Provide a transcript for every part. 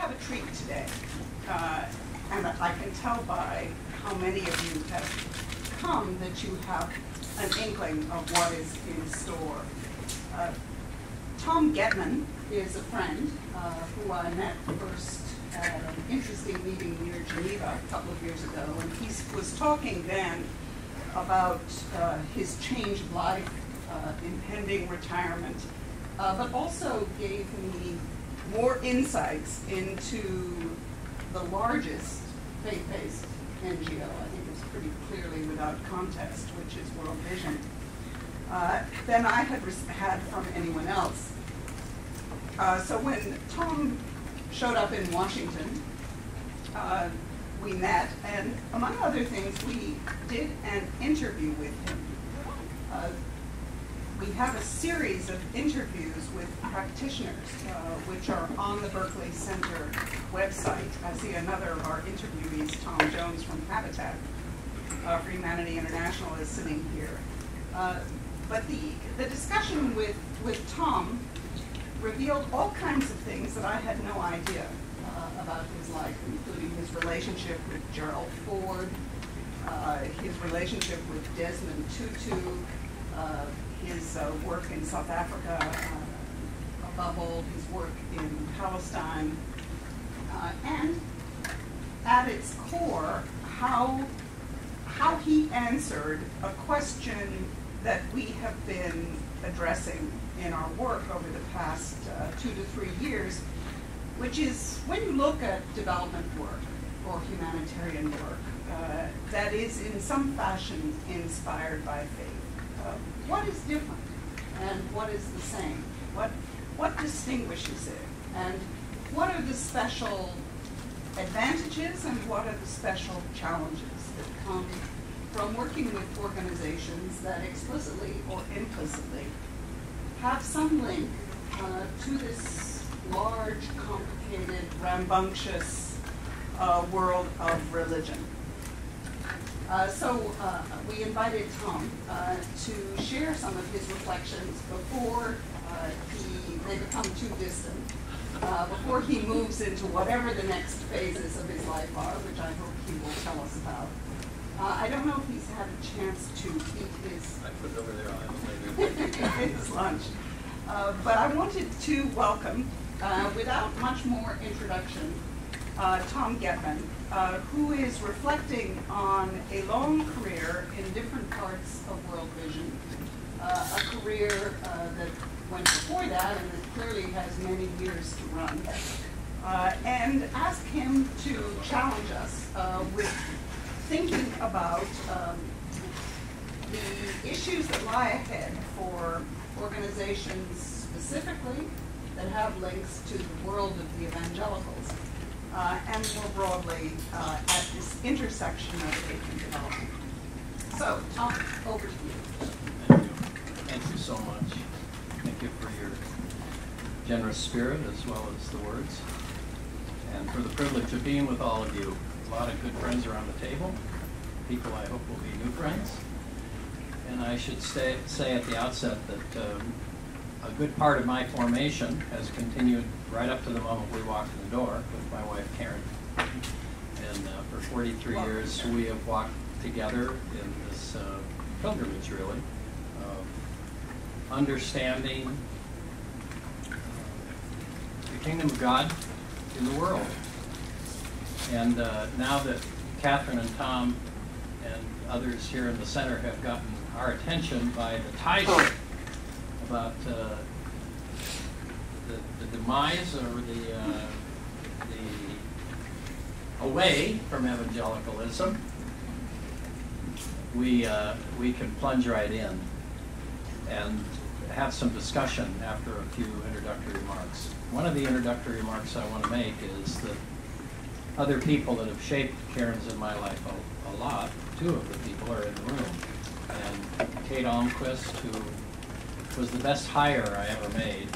have a treat today, and I can tell by how many of you have come that you have an inkling of what is in store. Tom Getman is a friend who I met first at an interesting meeting near Geneva a couple of years ago, and he was talking then about his changed life, impending retirement, but also gave me more insights into the largest faith-based NGO, I think it's pretty clearly without contest, which is World Vision, than I had had from anyone else. So when Tom showed up in Washington, we met, and among other things, we did an interview with him. We have a series of interviews with practitioners, which are on the Berkley Center website. I see another of our interviewees, Tom Jones from Habitat for Humanity International, is sitting here. But the discussion with Tom revealed all kinds of things that I had no idea about his life, including his relationship with Gerald Ford, his relationship with Desmond Tutu, his work in South Africa, above all, his work in Palestine, and at its core, how he answered a question that we have been addressing in our work over the past 2 to 3 years, which is when you look at development work or humanitarian work that is in some fashion inspired by faith, what is different and what is the same? What distinguishes it? And what are the special advantages and what are the special challenges that come from working with organizations that explicitly or implicitly have some link to this large, complicated, rambunctious world of religion? So we invited Tom to share some of his reflections before they become too distant, before he moves into whatever the next phases of his life are, which I hope he will tell us about. I don't know if he's had a chance to eat his, I put it over there on his lunch. But I wanted to welcome, without much more introduction, Tom Getman, who is reflecting on a long career in different parts of World Vision, a career that went before that and that clearly has many years to run, and ask him to challenge us with thinking about the issues that lie ahead for organizations specifically that have links to the world of the evangelicals, and more broadly at this intersection of faith and development. So, Tom, over to you. Thank you. Thank you so much. Thank you for your generous spirit as well as the words, and for the privilege of being with all of you. A lot of good friends around the table, people I hope will be new friends. And I should say at the outset that a good part of my formation has continued right up to the moment we walked in the door with my wife Karen. And for 43 years we have walked together in this pilgrimage, really, of understanding the kingdom of God in the world. And now that Catherine and Tom and others here in the center have gotten our attention by the title about the demise or the away from evangelicalism, we can plunge right in and have some discussion after a few introductory remarks. One of the introductory remarks I want to make is that other people that have shaped Karen's and my life a lot, two of the people are in the room. And Kate Almquist, who was the best hire I ever made,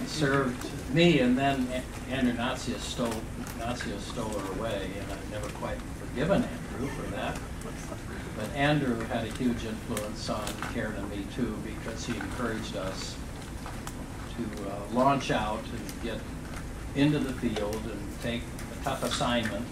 served me, and then Andrew Nazius stole her away, and I've never quite forgiven Andrew for that. But Andrew had a huge influence on Karen and me too, because he encouraged us to launch out and get into the field and take a tough assignment.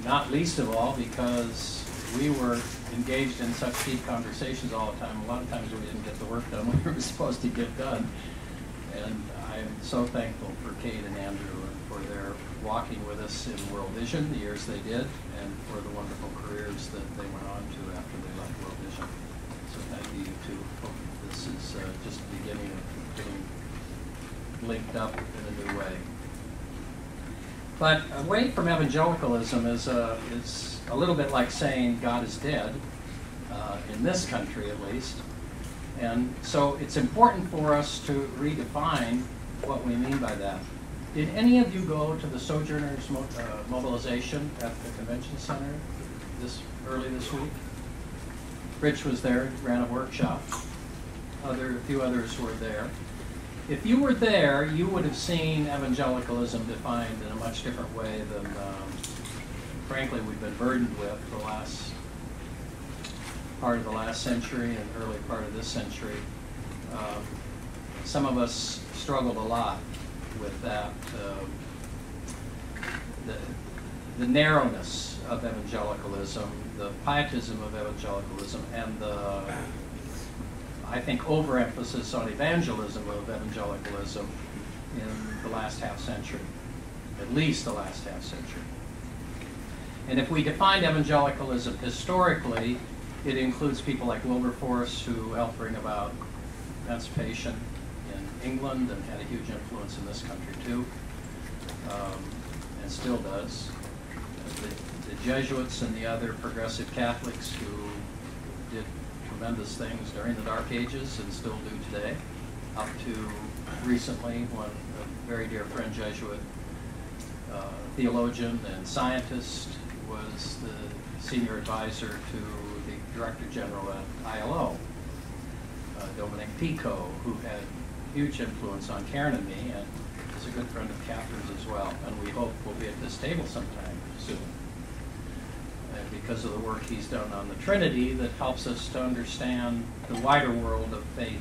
Not least of all because we were engaged in such deep conversations all the time. A lot of times we didn't get the work done we were supposed to get done. And I'm so thankful for Kate and Andrew and for their walking with us in World Vision, the years they did, and for the wonderful careers that they went on to after they left World Vision. So thank you, you two. Hope this is just the beginning of getting linked up in a new way. But away from evangelicalism is a little bit like saying God is dead, in this country at least. And so it's important for us to redefine what we mean by that. Did any of you go to the Sojourners mobilization at the convention center early this week? Rich was there, ran a workshop. A few others were there. If you were there, you would have seen evangelicalism defined in a much different way than, frankly, we've been burdened with the last part of the last century and early part of this century. Some of us struggled a lot with that, the narrowness of evangelicalism, the pietism of evangelicalism, and the, I think, overemphasis on evangelism of evangelicalism in the last half century, at least the last half century. And if we define evangelicalism historically, it includes people like Wilberforce, who helped bring about emancipation in England and had a huge influence in this country too, and still does. The Jesuits and the other progressive Catholics who did tremendous things during the Dark Ages and still do today, up to recently when a very dear friend Jesuit theologian and scientist was the senior advisor to the Director General at ILO, Dominic Pico, who had huge influence on Karen and me, and is a good friend of Catherine's as well, and we hope will be at this table sometime soon. And because of the work he's done on the Trinity that helps us to understand the wider world of faith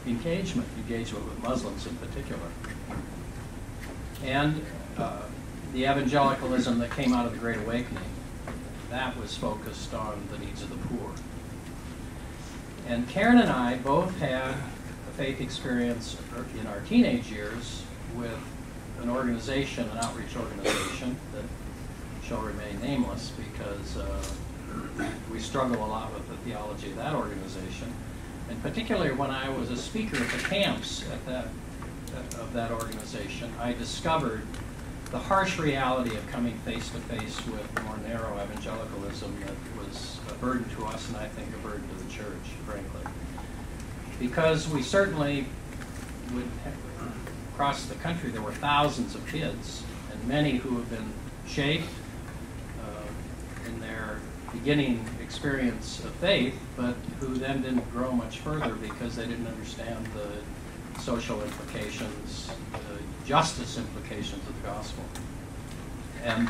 engagement with Muslims in particular. And the evangelicalism that came out of the Great Awakening, that was focused on the needs of the poor. And Karen and I both had a faith experience in our teenage years with an organization, an outreach organization that shall remain nameless because we struggle a lot with the theology of that organization. And particularly when I was a speaker at the camps of that organization, I discovered the harsh reality of coming face to face with the more narrow evangelicalism that was a burden to us and I think a burden to the church, frankly. Because we certainly would across the country there were thousands of kids and many who have been shaped in their beginning experience of faith, but who then didn't grow much further because they didn't understand the social implications, the justice implications of the gospel. And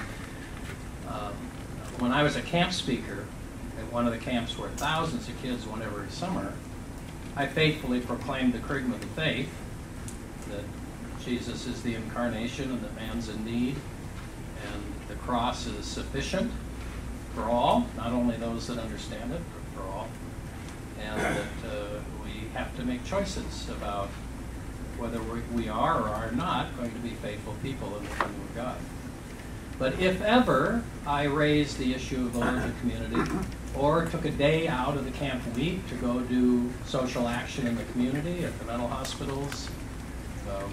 when I was a camp speaker at one of the camps where thousands of kids went every summer, I faithfully proclaimed the kerygma of the faith, that Jesus is the incarnation and that man's in need, and the cross is sufficient for all, not only those that understand it, but for all, and that we have to make choices about whether we are or are not going to be faithful people in the kingdom of God. But if ever I raised the issue of the larger community, or took a day out of the camp week to go do social action in the community at the mental hospitals,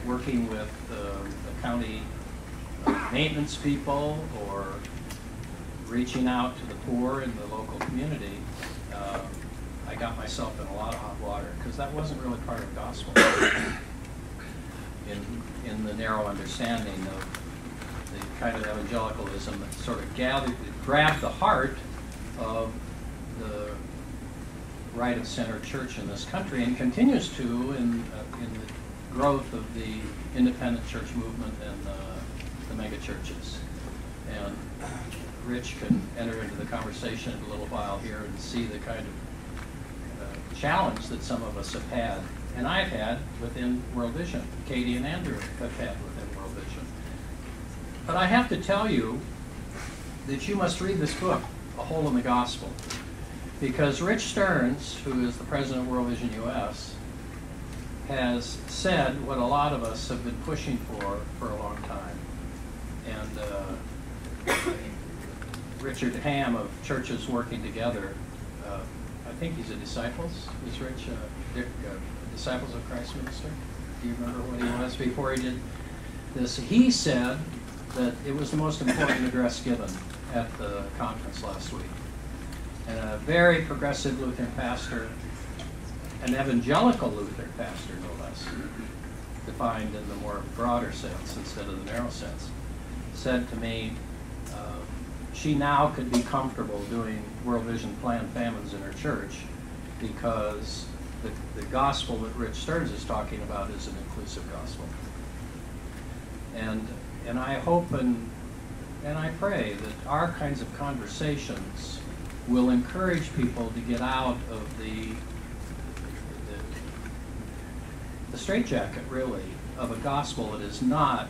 working with the county maintenance people, or reaching out to the poor in the local community, I got myself in a lot of hot water, because that wasn't really part of the gospel in the narrow understanding of the kind of evangelicalism that sort of grabbed the heart of the right of center church in this country, and continues to in the growth of the independent church movement and the mega churches. And Rich can enter into the conversation in a little while here and see the kind of challenge that some of us have had, and I've had within World Vision. Katie and Andrew have had within World Vision. But I have to tell you that you must read this book, A Hole in the Gospel, because Rich Stearns, who is the president of World Vision US, has said what a lot of us have been pushing for a long time. And Richard Ham of Churches Working Together, I think he's a Disciples. Is Rich Disciples of Christ minister? Do you remember what he was before he did this? He said that it was the most important address given at the conference last week. And a very progressive Lutheran pastor, an evangelical Lutheran pastor, no less, defined in the more broader sense instead of the narrow sense, said to me, she now could be comfortable doing World Vision planned famines in her church because the gospel that Rich Stearns is talking about is an inclusive gospel. And I hope and I pray that our kinds of conversations will encourage people to get out of the straitjacket, really, of a gospel that is not,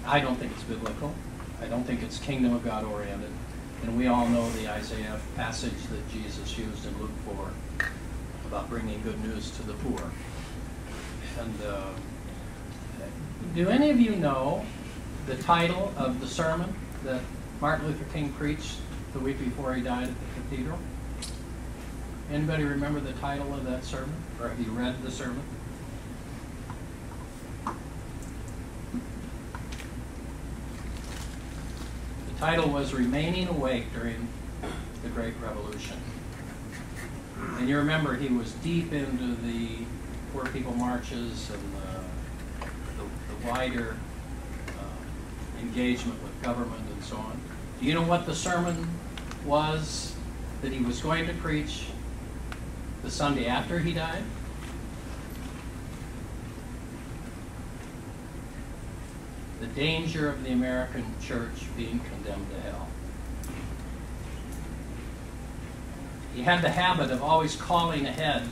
I don't think it's biblical. I don't think it's kingdom of God oriented. And we all know the Isaiah passage that Jesus used in Luke 4 about bringing good news to the poor. And do any of you know the title of the sermon that Martin Luther King preached the week before he died at the cathedral? Anybody remember the title of that sermon? Or have you read the sermon? The title was Remaining Awake During the Great Revolution. And you remember he was deep into the poor people marches and the wider engagement with government and so on. Do you know what the sermon was that he was going to preach the Sunday after he died? The danger of the American church being condemned to hell. He had the habit of always calling ahead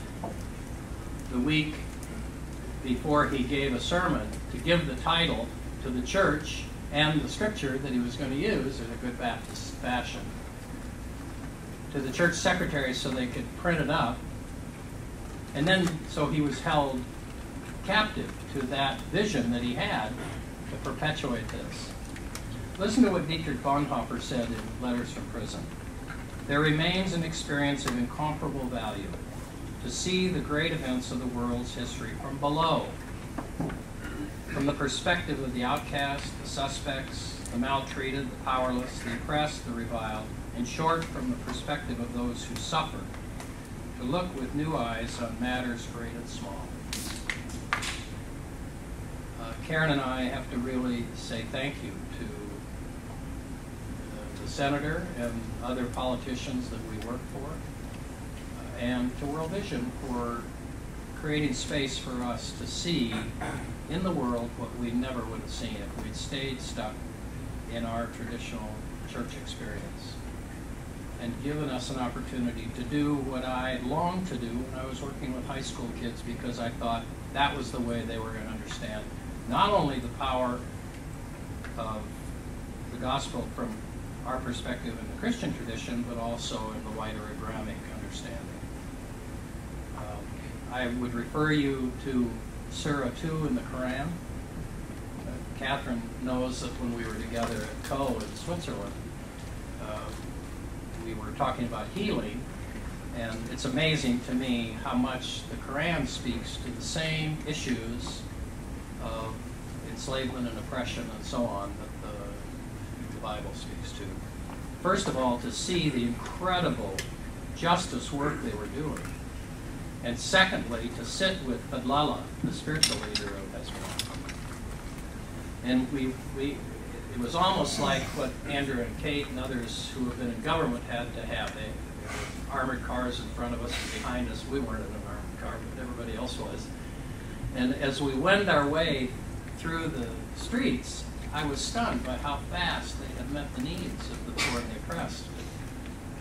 the week before he gave a sermon to give the title to the church and the scripture that he was going to use in a good Baptist fashion to the church secretary so they could print it up. And then, so he was held captive to that vision that he had to perpetuate this. Listen to what Dietrich Bonhoeffer said in Letters from Prison. There remains an experience of incomparable value to see the great events of the world's history from below, from the perspective of the outcast, the suspects, the maltreated, the powerless, the oppressed, the reviled, in short, from the perspective of those who suffer, to look with new eyes on matters great and small. Karen and I have to really say thank you to the senator and other politicians that we work for, and to World Vision for creating space for us to see in the world what we never would have seen if we'd stayed stuck in our traditional church experience, and given us an opportunity to do what I longed to do when I was working with high school kids, because I thought that was the way they were going to understand not only the power of the gospel from our perspective in the Christian tradition, but also in the wider Abrahamic understanding. I would refer you to Surah 2 in the Quran. Catherine knows that when we were together at Co in Switzerland, we were talking about healing, and it's amazing to me how much the Quran speaks to the same issues of enslavement and oppression and so on that the Bible speaks to. First of all, to see the incredible justice work they were doing, and secondly, to sit with Fadlallah, the spiritual leader of Hezbollah. And it was almost like what Andrew and Kate and others who have been in government had to have. They were armored cars in front of us and behind us. We weren't in an armored car, but everybody else was. And as we wend our way through the streets, I was stunned by how fast they had met the needs of the poor and the oppressed,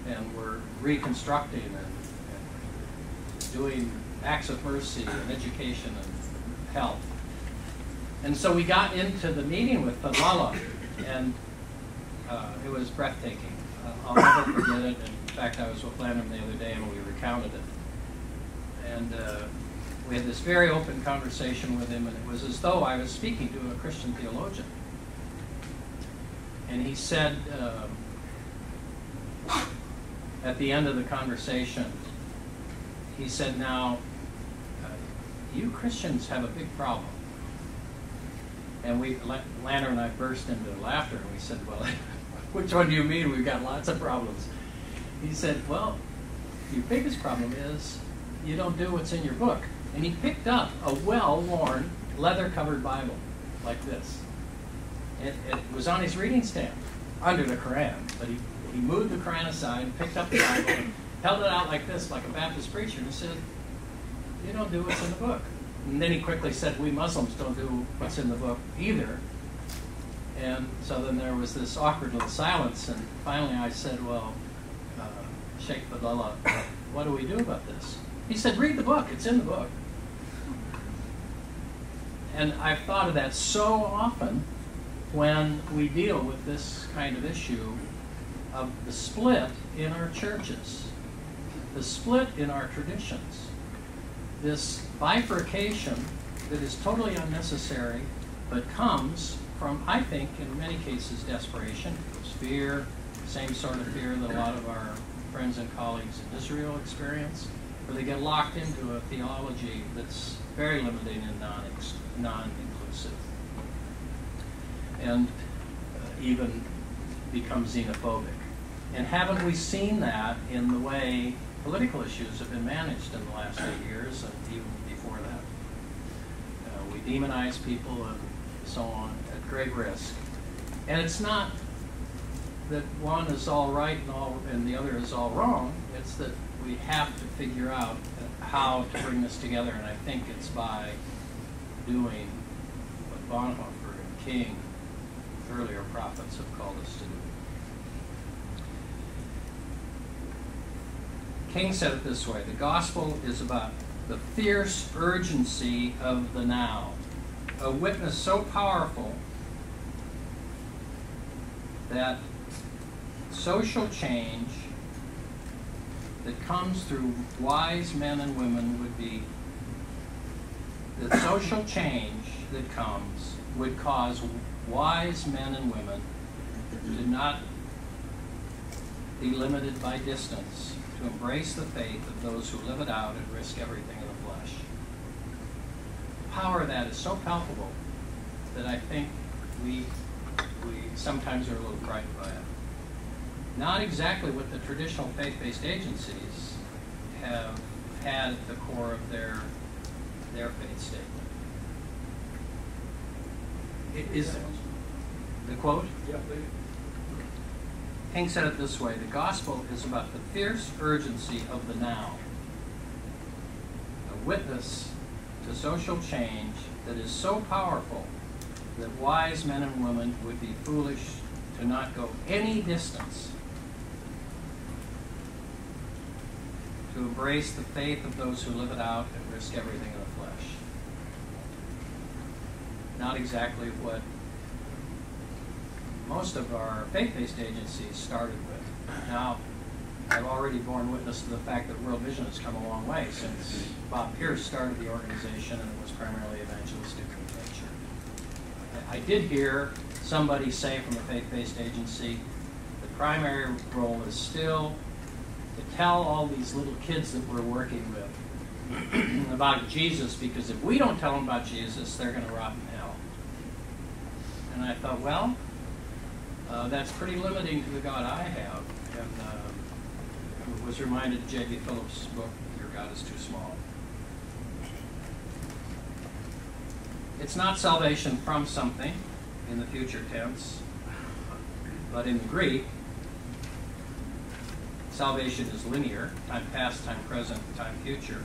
and were reconstructing and doing acts of mercy and education and health. And so we got into the meeting with Fadlallah, and it was breathtaking. I'll never forget it. In fact, I was with Landon the other day and we recounted it. And we had this very open conversation with him, and it was as though I was speaking to a Christian theologian. And he said, at the end of the conversation, he said, now, you Christians have a big problem. And Landon and I burst into laughter, and we said, well, which one do you mean? We've got lots of problems. He said, well, your biggest problem is you don't do what's in your book. And he picked up a well-worn, leather-covered Bible like this. It was on his reading stand, under the Quran. But he moved the Quran aside and picked up the Bible and held it out like this, like a Baptist preacher, and said, you don't do what's in the book. And then he quickly said, we Muslims don't do what's in the book either. And so then there was this awkward little silence, and finally I said, well, Sheikh Fadlallah, what do we do about this? He said, read the book, it's in the book. And I've thought of that so often when we deal with this kind of issue of the split in our churches, the split in our traditions, this bifurcation that is totally unnecessary but comes from, I think, in many cases, desperation. It's fear, same sort of fear that a lot of our friends and colleagues in Israel experience, where they get locked into a theology that's very limiting and non-inclusive, and even become xenophobic. And haven't we seen that in the way political issues have been managed in the last 8 years and even before that? We demonize people and so on at great risk. And it's not that one is all right and the other is all wrong. It's that we have to figure out how to bring this together, and I think it's by doing what Bonhoeffer and King, earlier prophets, have called us to do. King said it this way: the gospel is about the fierce urgency of the now, a witness so powerful that social change that comes through wise men and women would be, that social change that comes would cause wise men and women to not be limited by distance, to embrace the faith of those who live it out and risk everything in the flesh. The power of that is so palpable that I think we sometimes are a little frightened by it. Not exactly what the traditional faith-based agencies have had at the core of their faith statement. It is the quote? Yeah, please. King said it this way: the gospel is about the fierce urgency of the now, a witness to social change that is so powerful that wise men and women would be foolish to not go any distance to embrace the faith of those who live it out and risk everything in the flesh. Not exactly what most of our faith-based agencies started with. Now, I've already borne witness to the fact that World Vision has come a long way since Bob Pierce started the organization, and it was primarily evangelistic in nature. I did hear somebody say from a faith-based agency, the primary role is still to tell all these little kids that we're working with about Jesus, because if we don't tell them about Jesus, they're going to rot in hell. And I thought, well, that's pretty limiting to the God I have. And was reminded of J.B. Phillips' book, Your God is Too Small. It's not salvation from something in the future tense, but in the Greek, salvation is linear, time past, time present, time future,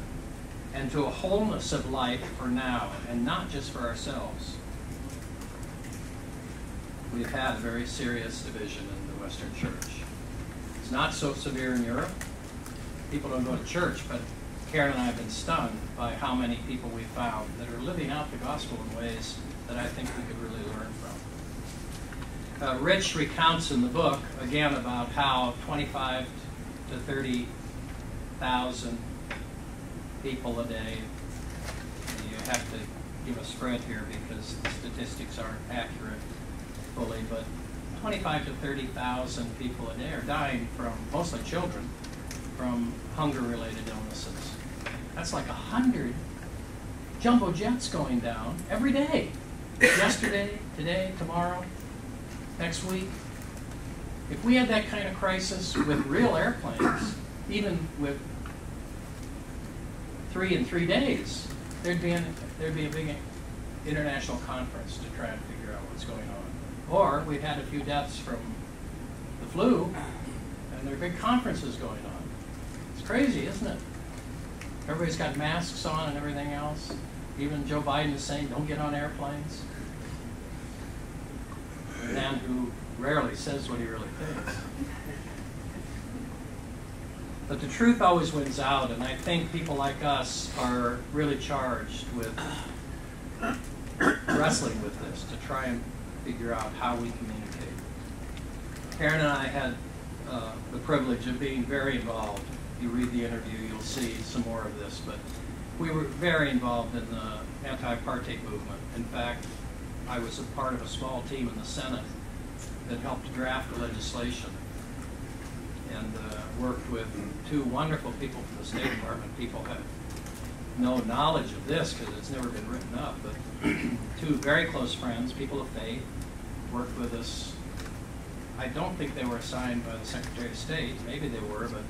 and to a wholeness of life for now, and not just for ourselves. We've had a very serious division in the Western Church. It's not so severe in Europe. People don't go to church, but Karen and I have been stunned by how many people we found that are living out the gospel in ways that I think we could really learn from. Rich recounts in the book, again, about how 25 to 30,000 people a day, you have to give a spread here because the statistics aren't accurate fully, but 25 to 30,000 people a day are dying from, mostly children, from hunger-related illnesses. That's like 100 jumbo jets going down every day. Yesterday, today, tomorrow, next week. If we had that kind of crisis with real airplanes, even with 3 in 3 days, there'd be a big international conference to try and figure out what's going on. Or we've had a few deaths from the flu, and there are big conferences going on. It's crazy, isn't it? Everybody's got masks on and everything else. Even Joe Biden is saying, don't get on airplanes. A man who rarely says what he really thinks. But the truth always wins out, and I think people like us are really charged with wrestling with this to try and figure out how we communicate. Karen and I had the privilege of being very involved. If you read the interview, you'll see some more of this, but we were very involved in the anti-apartheid movement. In fact, I was a part of a small team in the Senate that helped draft the legislation and worked with 2 wonderful people from the State Department. People have no knowledge of this because it's never been written up, but 2 very close friends, people of faith, worked with us. I don't think they were assigned by the Secretary of State. Maybe they were, but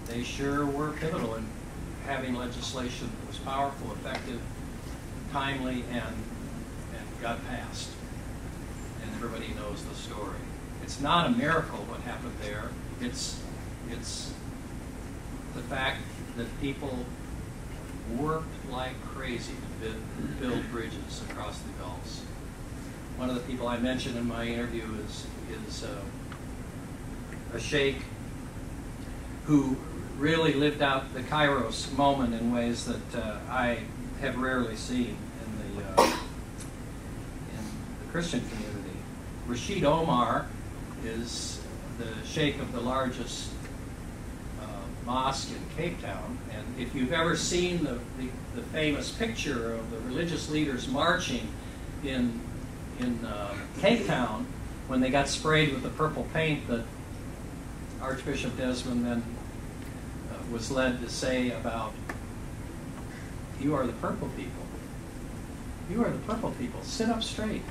they sure were pivotal in having legislation that was powerful, effective, timely, and got passed. And everybody knows the story. It's not a miracle what happened there. It's the fact that people worked like crazy to build bridges across the Gulfs. One of the people I mentioned in my interview is a sheikh who really lived out the Kairos moment in ways that I have rarely seen in the Christian community. Rashid Omar is the sheikh of the largest mosque in Cape Town, and if you've ever seen the famous picture of the religious leaders marching in Cape Town when they got sprayed with the purple paint that Archbishop Desmond then was led to say about, you are the purple people. You are the purple people. Sit up straight.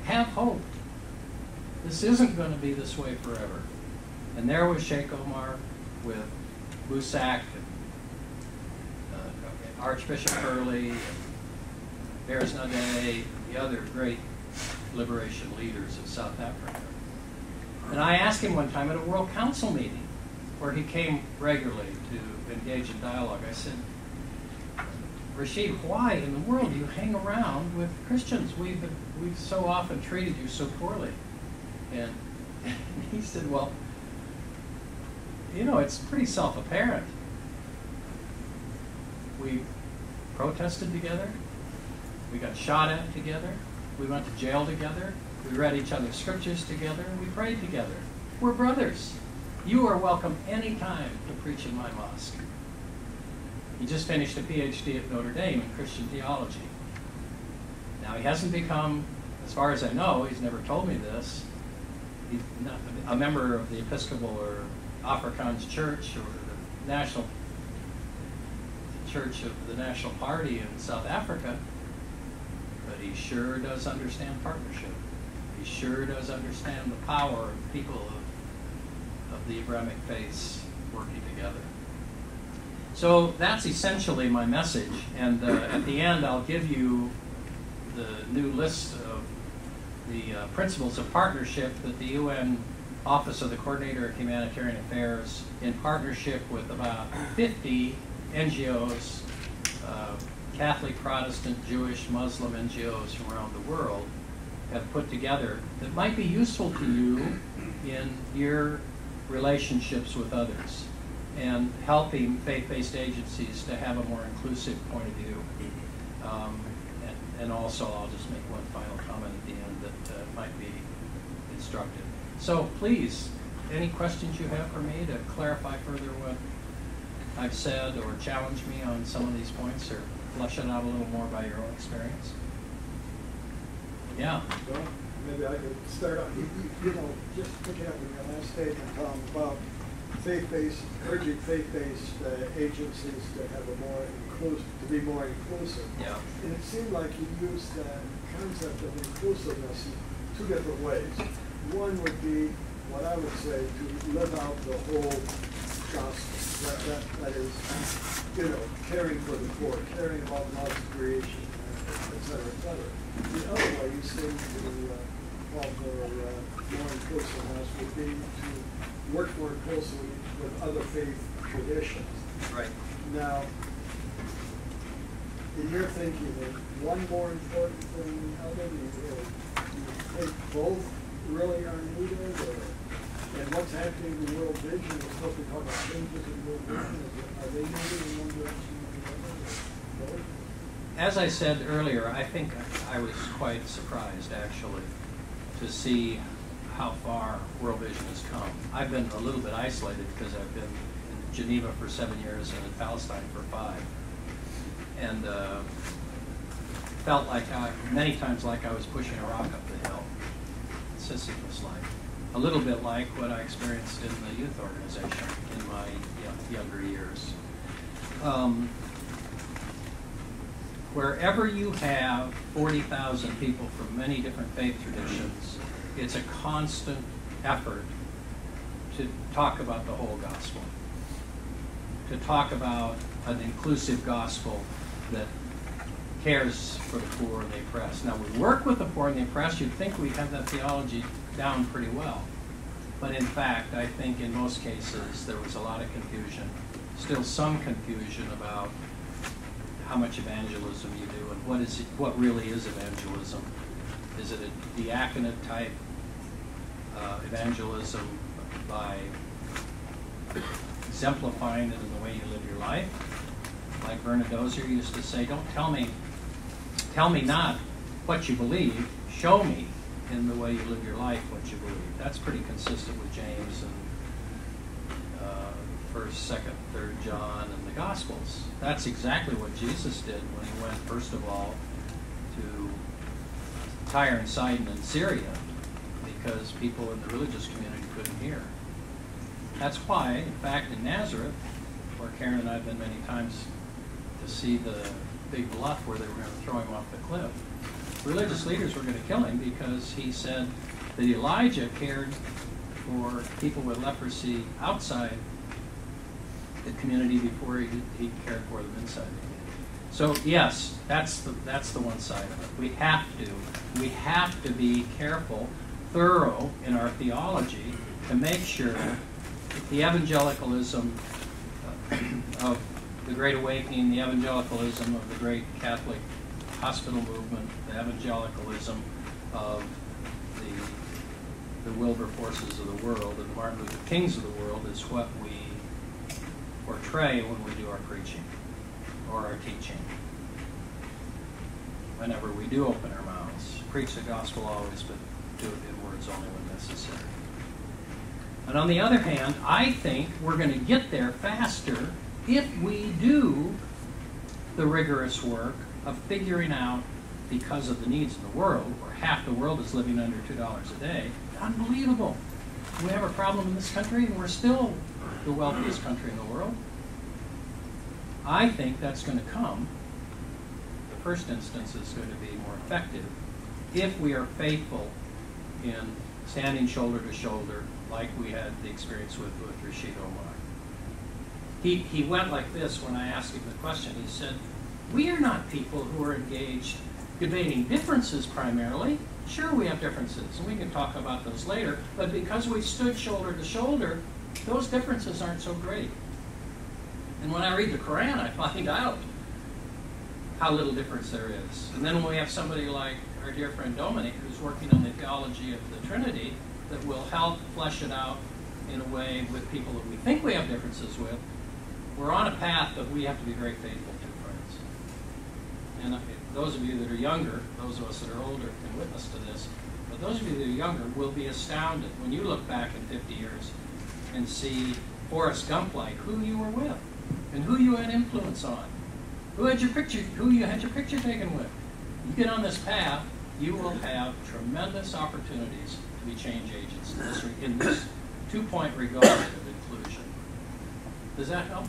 Have hope. This isn't going to be this way forever. And there was Sheikh Omar with Busak and Archbishop Berkley and Bears Nade, the other great liberation leaders of South Africa. And I asked him one time at a World Council meeting where he came regularly to engage in dialogue. I said, Rashid, why in the world do you hang around with Christians? We've so often treated you so poorly. And he said, well, you know, it's pretty self-apparent. We protested together. We got shot at together. We went to jail together. We read each other's scriptures together. We prayed together. We're brothers. You are welcome anytime to preach in my mosque. He just finished a PhD at Notre Dame in Christian theology. Now, he hasn't become, as far as I know, he's never told me this, he's not a member of the Episcopal or Afrikaans Church or the National Church of the National Party in South Africa, but he sure does understand partnership. He sure does understand the power of people of the Abrahamic faiths working together. So that's essentially my message, and at the end I'll give you the new list of the principles of partnership that the UN Office of the Coordinator of Humanitarian Affairs, in partnership with about 50 NGOs, Catholic, Protestant, Jewish, Muslim NGOs from around the world, have put together that might be useful to you in your relationships with others. and helping faith-based agencies to have a more inclusive point of view. And also, I'll just make one final comment at the end that might be instructive. So please, any questions you have for me to clarify further what I've said, or challenge me on some of these points, or flesh it out a little more by your own experience? Yeah. Well, maybe I could start out. You know, just picking up on your last statement, Tom, about faith-based, urging faith-based agencies to have a more inclusive, to be more inclusive. Yeah. And it seemed like you used that concept of inclusiveness in two different ways. One would be what I would say to live out the whole gospel. That is, you know, caring for the poor, caring about God's creation, et cetera, et cetera. The other way you seem to call for more inclusiveness would be to work more closely with other faith traditions. Right. Now, in your thinking, is one more important than the other? Do you think both really are needed? And what's happening in world vision? We're supposed to talk about changes in world vision. Are they needed in one direction or the other? As I said earlier, I think I was quite surprised, actually, to see how far World Vision has come. I've been a little bit isolated because I've been in Geneva for 7 years and in Palestine for 5. And felt like many times like I was pushing a rock up the hill. Sisyphus-like. A little bit like what I experienced in the youth organization in my younger years. Wherever you have 40,000 people from many different faith traditions, it's a constant effort to talk about the whole gospel, to talk about an inclusive gospel that cares for the poor and the oppressed. Now, we work with the poor and the oppressed. You'd think we have that theology down pretty well. But in fact, I think in most cases there was a lot of confusion, still some confusion about how much evangelism you do and what really is evangelism. Is it a diaconate type evangelism by exemplifying it in the way you live your life? Like Verna Dozier used to say, don't tell me not what you believe, show me in the way you live your life what you believe. That's pretty consistent with James and 1st, 2nd, 3rd John and the Gospels. That's exactly what Jesus did when he went, first of all, to Tyre and Sidon and Syria, because people in the religious community couldn't hear. That's why, in fact, in Nazareth, where Karen and I have been many times to see the big bluff where they were going to throw him off the cliff, religious leaders were going to kill him because he said that Elijah cared for people with leprosy outside the community before he cared for them inside the community. So yes, that's the one side of it. We have to be careful, thorough in our theology to make sure that the evangelicalism of the Great Awakening, the evangelicalism of the great Catholic hospital movement, the evangelicalism of the Wilberforces of the world and the Martin Luther Kings of the world is what we portray when we do our preaching or our teaching. Whenever we do open our mouths, preach the gospel always, but do it in words only when necessary. And on the other hand, I think we're going to get there faster if we do the rigorous work of figuring out, because of the needs of the world, where half the world is living under $2 a day, unbelievable. We have a problem in this country, and we're still the wealthiest country in the world. I think that's going to come. The first instance is going to be more effective if we are faithful in standing shoulder to shoulder, like we had the experience with Rashid Omar. He went like this when I asked him the question. He said, we are not people who are engaged debating differences primarily. Sure, we have differences, and we can talk about those later, but because we stood shoulder to shoulder, those differences aren't so great. And when I read the Quran, I find out how little difference there is. And then when we have somebody like our dear friend Dominic, who's working on the theology of the Trinity, that will help flesh it out in a way with people that we think we have differences with, we're on a path that we have to be very faithful to, friends. And those of you that are younger, those of us that are older can witness to this, but those of you that are younger will be astounded when you look back in 50 years and see Forrest Gump-like who you were with and who you had influence on, who you had your picture taken with. You get on this path, you will have tremendous opportunities to be change agents in this two-point regard of inclusion. Does that help?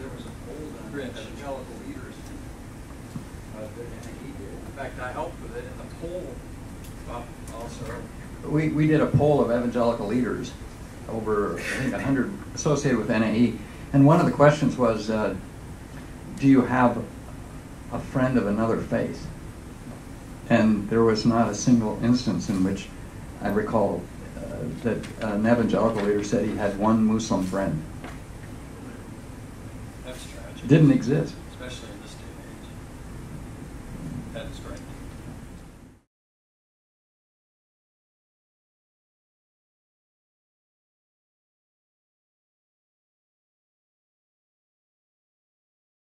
There was a poll done Rich. by evangelical leaders that NAE did. In fact, I helped with it, and the poll also. We did a poll of evangelical leaders, over I think 100 associated with NAE, and one of the questions was, do you have a friend of another faith? And there was not a single instance in which I recall that an evangelical leader said he had one Muslim friend. That's tragic. Didn't exist. Especially in this day and age. That is right.